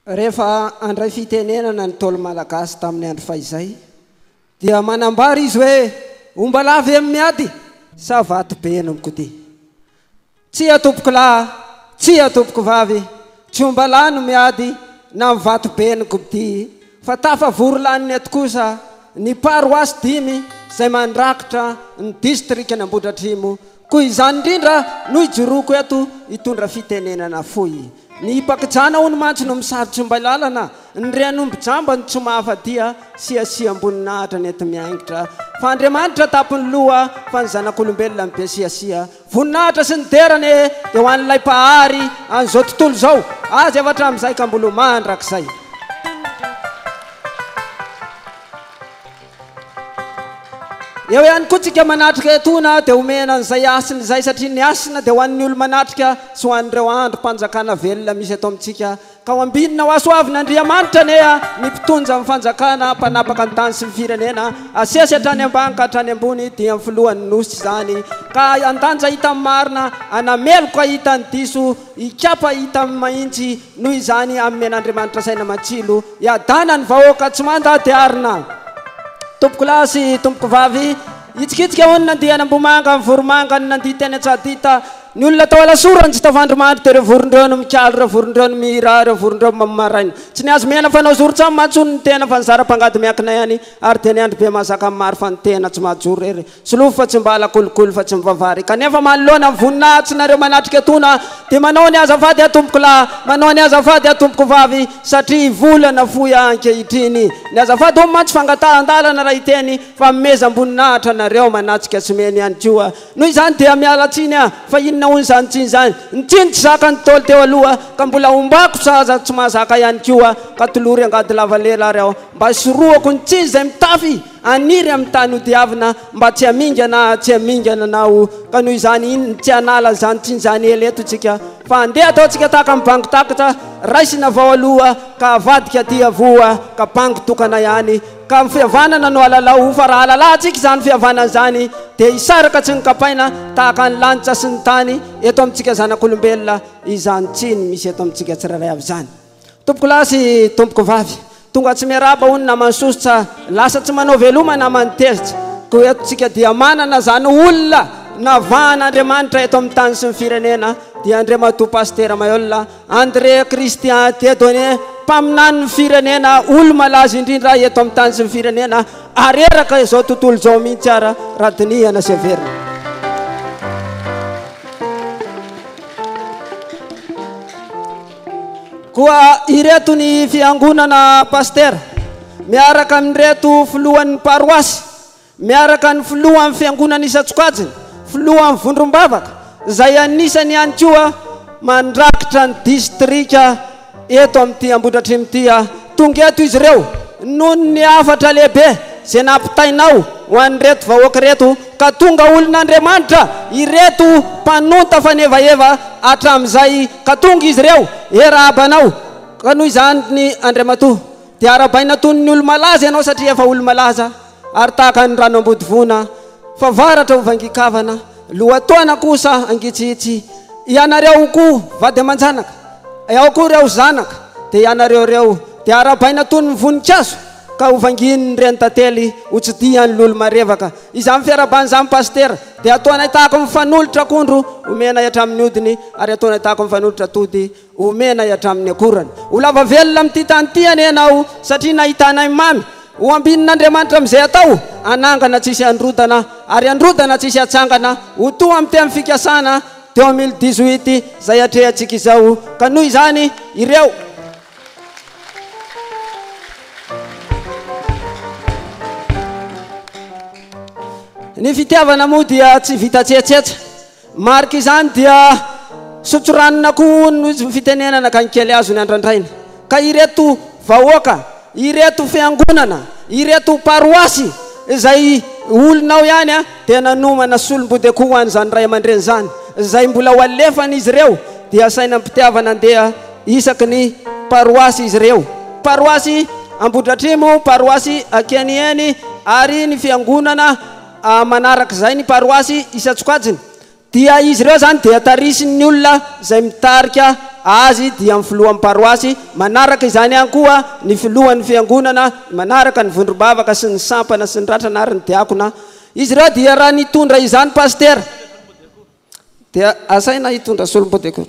Rehefa andray fitenenana ny tolo malagasy tamin'ny andro faizay dia manambara izy hoe omba lavy amin'ny miady sa vato be eniko ty tsy atompoko lahy tsy atompoko vavy tsy omba lahy no miady na vato be eniko ty fa tafavory laniny ato kosa ny paroasy 5 zay mandrakitra ny district ny Ambohidratrimo koa izany indrindra no ijoroko eto hitondra fitenenana fohy ny pakijana hono mantsy no misarotsy mba lalana ny renombo jamba ny tsy mahafadia siasia amboninahitra ny ety miaingitra fa Andriamanitra tapony loha fa ny zanak'olombelona mibe siasia voninahitra sy ny derany dia ho an'ilay mpahary an'izao tontolo zao azy avatra amin'izay ka mbola mandrakizay eo ihany koa tsika manatrika etona dia omena an'izay asiny izay satria ny asina dia ho an'ny olo manatrika sy ho an'ireo andro mpanjakana velona misy ato amintsika ka ho ambinina ho asoavin'Andriamanitra neha ny mpitonja amin'ny fanjakana mpanapaka ny tany sy ny firenena asesy hatrany ambany ka hatrany ambony dia amin'ny filohan'ny nosy izany ka andanja hita amin'ny marina anameloka hita ny diso ikapa hita amin'ny mahintsy noho izany amen'Andriamanitra saina matsilo iadana ny vahoaka tsy mandady arina tompoko lahy sy tompoko vavy itsikitsika hono nandiha nambomanga amin'ny voromanga ny nandiha teny Antsadita ny olona tao alasorany tsy tavandromandry dia reo vorondreo no mikaly reo vorondreo no mihira reo vorondreo mamaraina tsy ny azo mena fanao zoro-tsamy mahatsony ny tena fa ny zara-pangady miakina ihany ary dia ny andro be mahazaka amin'ny maro fa ny tena tsy mahajoro rery solofo fa tsy mbala kolokolo fa tsy mivavary kanefa manoloana amin'ny voninahitsinareo manatrika etona dia manao ny azafady atompoko lahy manao ny azafady atompoko vavy satria volana fohy ankehitriny ny azafady ho mantsy fangatahan-dalana raha hiteny fa meza amboninahitra nareo manatsika tsy meny ihany koa noho izany dia mialatsiny fa inona hono zany tsiny zany ny tsiny tsy zaka ny tolo teo aloha ka mbola ombako saza tsy mahazaka ihany koa ka tolory angady lavalela reo mba soroako ny tsiny zay mitafy aniry amin'ny tany hodiavina mba tsy hamingana tsy hamingana nao ka noho izany iny tsy hanala zany tsiny zany eleto tsika fa andeha ataotsika taka amin'ny bango takatra raisina vao aloha ka avadika ty avoa ka bango tokana ihany ka fihavanana no alalao fa raha alalatsika zany fihavanana zany dia isaraka tsy nikapaina tahaka ny lanitra sy ny tany eto amintsika zanak'olombelona izany tsiny misy eto amintsika tsirairay avy zany tompoko lahy sy tompoko vavy tonga tsy miaraba hono na mansosotra lasa tsy manao veloma na manotezitra ko eto tsika dia manana zany olona navahan'Andriamanitra eto amin'ny tany sy ny firenena dia Andriamatoa Pasteur Maïolina André Christian Dieudonné mpaminany ny firenena olo malaza indrindra eto amin'ny tany sy ny firenena ary eraka izao tontolo zao mihitsy ara radinihana severina koa ireto ny fiangonana Pasteur miaraka amin'reto filohan'ny paroasy miaraka ny filohan'ny fiangonana Isatsokajiny filohan'ny Vondrombavaka zay anisany ihany koa mandrakitra ny distrika eto amin'ity Ambohidratrimo ty tonga eto izy ireo noho ny afatra lehibe zay nampitainao ho an'ireto vahoaka reto ka tonga olon'Andriamanitra ireto mpanonta fanevaeva hatramin'izay ka tonga izy ireo erabanao ka noho izany ny Andriamatoa dia arabaina tony ny olo malaza ianao satria efa olo malaza ary tahaka ny rano ambodivona fa varatra ho vangikavana lohatoana kosa angitsitsy ianareo koa vady aman-janaka ao koa reo zanaka dia ianareo reo dia arabaina tony ny voninkazo ka ho vanginy reny tantely ho tsy diany lolo marevaka izany fiarabany zany Pasteur dia ataonay tahako mifanolotra akondro omena hatramin'ny odiny ary ataonay tahako mifanolotra tody omena hatramin'ny akorany ho lava velona amin'ity tany ty anenao satria nahitanay mamy ho ambinin'Andriamanitra amin'izay atao anangana tsisy androdana ary androdana tsisy atsangana ho toa amin'ny temy fikasana 2018 zay atrehantsika izao ka noho izany ireo ny fitiavana moa dia tsy vita tsetsetsa mariky izany dia sotsoranina koa no fitenenana ka nikely azo ny andrandraina ka ireto vahoaka ireto fiangonana ireto paroasy zay olonao ihany dia nanomana solom-body koa ho an'izany ray aman-dreny zany zay mbola ho alefana izy ireo dia saina mpitiavana andeha isaky ny paroasy izy ireo paroasy Ambohidratrimo paroasy Ankenieny ary ny fiangonana manaraka zay ny paroasy Isatsokajiny dia izy ireo zany dia tarisiny olona zay mitarika azy dia amin'ny filohan'ny paroasy, manaraka izany ihany koa ny filohan'ny fiangonana, manaraka ny vondrombavaka sy ny sampana sy ny ratrana ary ny diakona. Izy ireo dia raha nitondra izany pastera dia asaina hitondra solom-bodeko.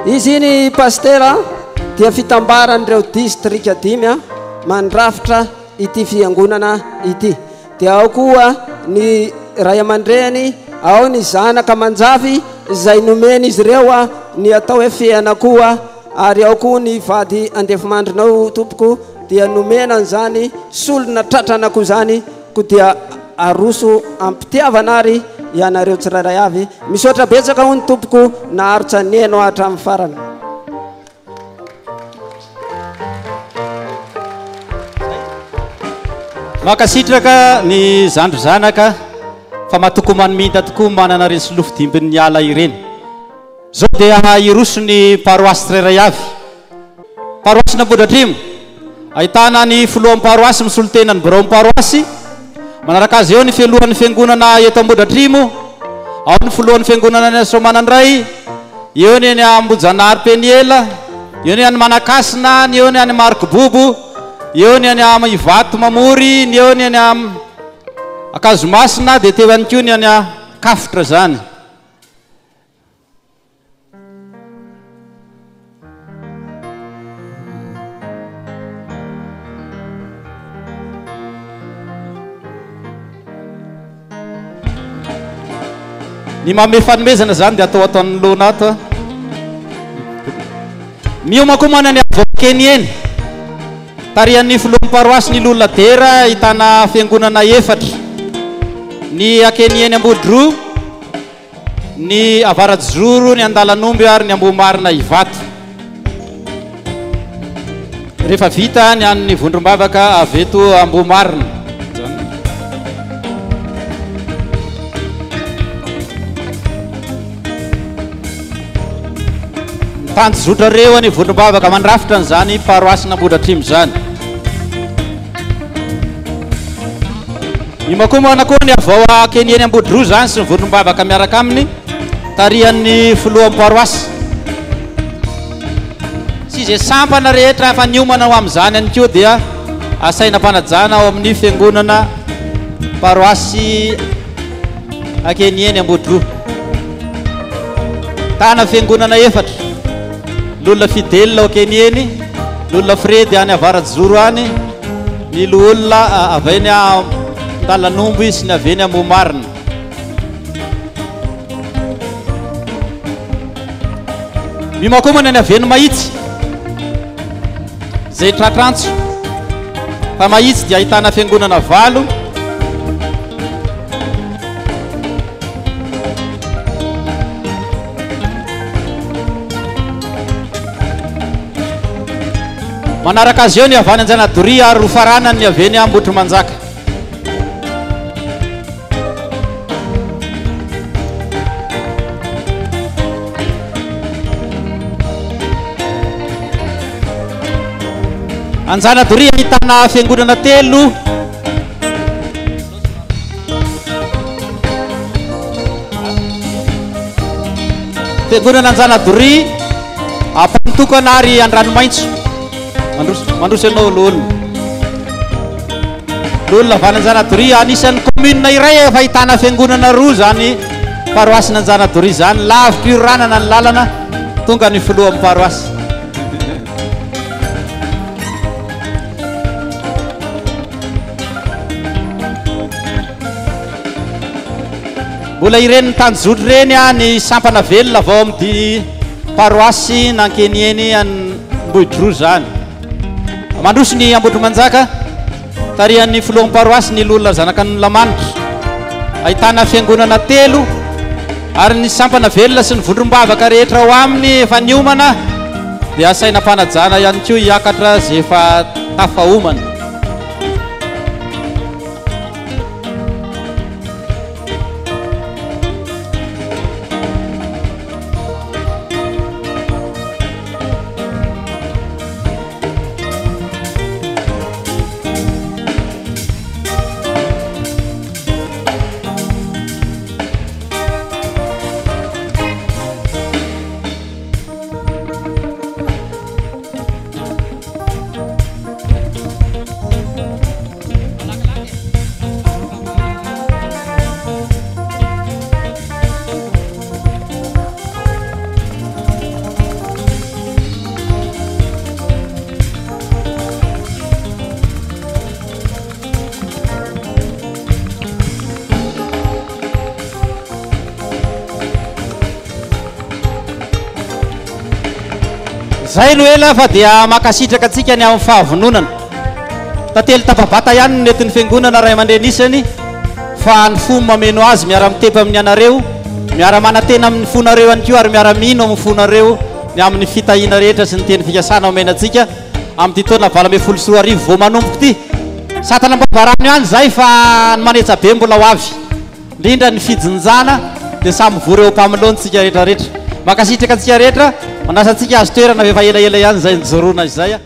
Izy ny pastera dia fitambaran'ireo distrika 5 mandrafitra ity fiangonana ity. Dia ao koa ny ray aman-dreny, ao ny zanaka manjavy izay nomeny izy ireo ny atao hoe feana koa, ary ao koa ny vady andefimandrinao tompoko dia nomena an'izany solona tratranako zany ko dia aroso ampitiavana ary ianareo tsirairay avy. Misaotra betsaka ho ny tompoko naharotra ny eno hatramin'ny farany. Makasitraka ny zandro zanaka fa matoko manomita tokoa manana reny sy lofo dimbin'ny ala ireny. Zao dia iroso ny paroasy tsirairay avy. Paroasy n'Ambohidratrimo ahitana ny filohan'ny paroasy misolotena ny birao paroasy. Manaraka azy eo ny fialohan'ny fiangonana eto Ambohidratrimo, ao ny filohan'ny fiangonana ny Soamanandray, eo ny any Ambojanary Peniela, eo ny any Manakasina, eo ny any Marikobobo, eo ny any Ivato Mamory, eo ny any Akazomasina, dia teo ihany koa ny any Kafitra zany. Ny mame fanomezana zany dia atao ataon'ny lona ato. Mioma koa mana ny avokeny eny tarihan'ny filohan'ny paroasy ny Lolladera, ahitana fiangonana 4, ny akeny eny Ambodro, ny Avaradjoro, ny Andalanomby ary ny Ambomarina Ivato. Rehefa vita ny an'ny vondrombavaka avy eto Ambomarina. Tanjozotra reo any vondrombavaka mandrafitra n'izany paroasy n'Ambohidratrimo zany. Imakomana koa ny avao akeny eny Ambodro zany sy ny vondrombavaka miaraka aminy tarihan'ny filohan'ny paroasy. Sy izay sampana rehetra fa niomana ho amin'izany ihany koa dia asaina mpanajana ao amin'ny fiangonana paroasy akeny eny Ambodro. Tana fiangonana 4, Lolona Fidèle ao akeny eny, Lolona Fredy any Avaradjoro any, ny olona avy eny Andalanomby sy ny avy eny Ambomarina. Mimakomana ny avy eny Mahitsy zay tratrantso, fa Mahitsy dia ahitana fiangonana 5, manaraka azy eo ny avany Anjanadoria ary Rofaranany ny avy eny Ambohitrimanjaka. Anjanadoria ahitana fiangonana 3, fiangonana Anjanadoria Ampantokana ary Andranomaitso. Mandroso ianao lolona avany Anjanadoria, anisan'ny commune iray efa ahitana fiangonana 2 zany paroasy n'Anjanadoria zany. Lavitra io ranana ny lalana tonga ny filohan'ny paroasy. Mbola ireny tanjotro reny ny sampana velona avao amin'ny paroasy nankeny eny Ambohidro zany. Mandroso ny Ambohitrimanjaka tarihan'ny filohan'ny paroasy ny Lolona zanaka ny Lamanitra, ahitana fiangonana 3 ary ny sampana velona sy ny vondrombavaka rehetra ao aminy efa niomana dia asaina mpanajana ihany koa hiakatra zay efa tafahomana. Zay no ela fa dia makasitraka atsika ny amin'ny fahavononana. Tantely tapabata ihany no nentin'ny fiangonana ray aman-dreny isany fa ny fo mameno azy miara mitepy amin'ny anareo, miara manantena amin'ny fonareo ihany koa ary miara mino amin'ny fonareo ny amin'ny fitahiana rehetra sy ny teny fikasana omenantsika amin'ny taona 2024 vao manomboka ity. Satana mbabarano ihany zay fa ny manetsa be mbola ho avy, indrindra ny fijinjana dia samy voreo mpamelontsika rehetrarehetra. Makasitraka antsika rehetra, manasantsika azo toerana efa elaela ihany zay nijoroana izay.